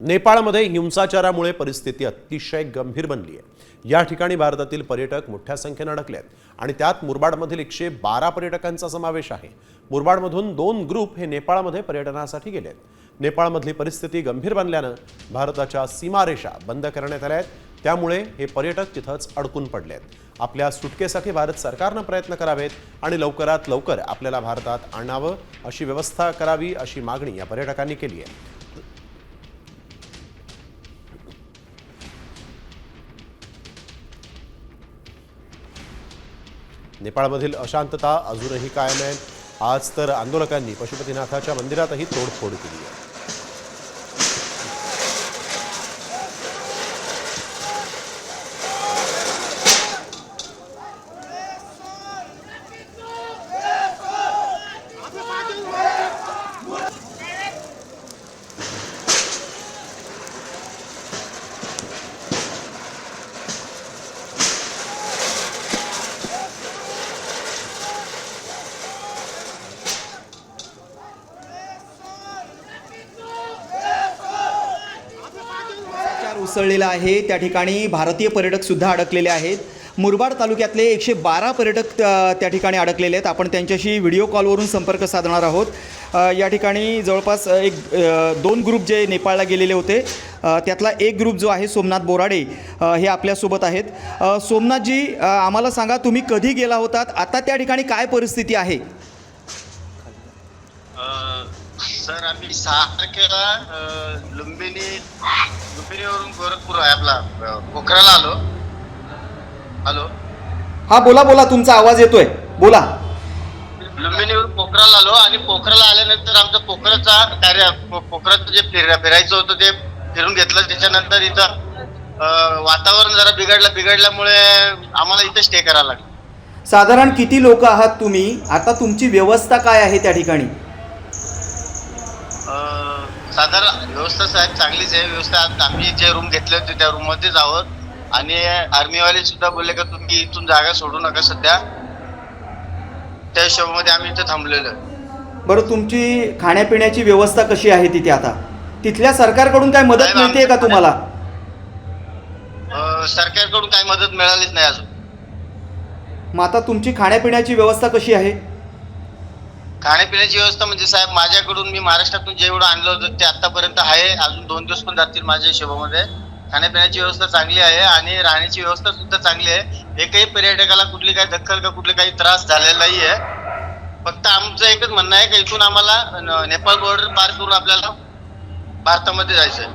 नेपाळमध्ये हिंसाचारामुळे परिस्थिती अतिशय गंभीर बनली आहे। या ठिकाणी भारतातील पर्यटक मोठ्या संख्येने अडकले आहेत आणि त्यात मुरबाडमधील 112 पर्यटकांचा समावेश आहे। मुरबाडमधून 2 ग्रुप हे नेपाळमध्ये पर्यटनासाठी गेले आहेत। नेपाळमधली परिस्थिती गंभीर बनल्याने भारताच्या सीमारेषा बंद करण्यात आल्या आहेत, त्यामुळे हे पर्यटक तिथंच अडकून पडले आहेत। आपल्या सुटकेसाठी भारत सरकारने प्रयत्न करावेत आणि लवकरात लवकर आपल्याला भारतात आणावं अशी व्यवस्था करावी अशी मागणी या पर्यटकांनी केली आहे। नेपाळमधील अशांतता अजूनही कायम आहे। आज तर आंदोलकांनी पशुपतीनाथाच्या मंदिरातही तोडफोड केली आहे। उसळलेला आहे। त्या ठिकाणी भारतीय पर्यटक सुद्धा अडकलेले आहेत। मुरबाड तालुक्यातले 112 पर्यटक त्या ठिकाणी अडकलेले आहेत। आपण त्यांच्याशी व्हिडिओ कॉलवरून संपर्क साधणार आहोत। या ठिकाणी जवळपास 2 ग्रुप जे नेपाळला गेलेले होते, त्यातला एक ग्रुप जो आहे सोमनाथ बोराडे हे आपल्यासोबत आहेत। सोमनाथजी, आम्हाला सांगा, तुम्ही कधी गेला होतात, आता त्या ठिकाणी काय परिस्थिती आहे? सर, आम्ही 6 तारखेला लुंबिनीवरून गोरखपूर आहे आपला पोखराला आलो। हॅलो, हा बोला, तुमचा आवाज येतोय, बोला। लुंबिनीवरून पोखराला आलो आणि पोखराला आल्यानंतर आमचं पोखराचं जे फिरायचं होतं ते फिरून घेतलं। त्याच्यानंतर इथं वातावरण जरा बिघडल्यामुळे आम्हाला इथं स्टे करायला लागलं। साधारण किती लोक आहात तुम्ही? आता तुमची व्यवस्था काय आहे त्या ठिकाणी? साधारण व्यवस्था साहेब चांगलीच आहे। व्यवस्था आम्ही जे रूम घेतले होते त्या रूम मध्येच आहोत आणि आर्मीवाले सुद्धा बोलले का तुम्ही इथून जागा सोडू नका सध्या, त्या हिशोबामध्ये आम्ही इथे थांबलेलो आहे। बरं, तुमची खाण्यापिण्याची व्यवस्था कशी आहे तिथे? आता तिथल्या सरकारकडून काय मदत मिळते का तुम्हाला? सरकारकडून काही मदत मिळालीच नाही अजून। मग आता तुमची खाण्यापिण्याची व्यवस्था कशी आहे? खाण्यापिण्याची व्यवस्था म्हणजे साहेब, माझ्याकडून मी महाराष्ट्रातून जेवढं आणलं होतं ते आतापर्यंत आहे। अजून 2 दिवस पण जातील माझ्या हिशोबामध्ये। खाण्यापिण्याची व्यवस्था चांगली आहे आणि राहण्याची व्यवस्था सुद्धा चांगली आहे। एकही पर्यटकाला कुठली काही दखल का कुठले काही त्रास झालेला नाही आहे। फक्त आमचं एकच म्हणणं आहे की इथून आम्हाला नेपाळ बॉर्डर पार करून आपल्याला भारतामध्ये जायचं आहे।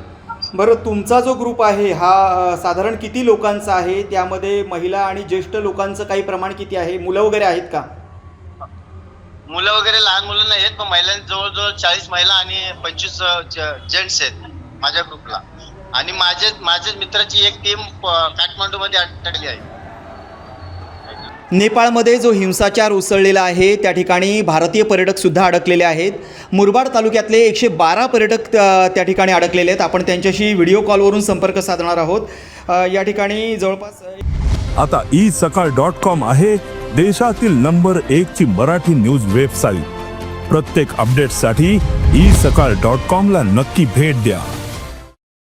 बरं, तुमचा जो ग्रुप आहे हा साधारण किती लोकांचा आहे? त्यामध्ये महिला आणि ज्येष्ठ लोकांचं काही प्रमाण किती आहे? मुलं वगैरे आहेत का? मुलं वगैरे लहान मुलं नाही आहेत, पण महिलांनी जवळजवळ 40 महिला आणि 25 जेंट्स आहेत माझ्या ग्रुपला। आणि माझ्याच मित्राची एक टीम काठमांडूमध्ये अटकली आहे। नेपाळमध्ये जो हिंसाचार उसळलेला आहे त्या ठिकाणी भारतीय पर्यटक सुद्धा अडकलेले आहेत। मुरबाड तालुक्यातले 112 पर्यटक त्या ठिकाणी अडकलेले आहेत। आपण त्यांच्याशी व्हिडिओ कॉलवरून संपर्क साधणार आहोत। या ठिकाणी जवळपास आता isakal.com आहे देशातील नंबर 1 ची मराठी न्यूज वेबसाईट। प्रत्येक अपडेटसाठी isakal.com ला नक्की भेट द्या।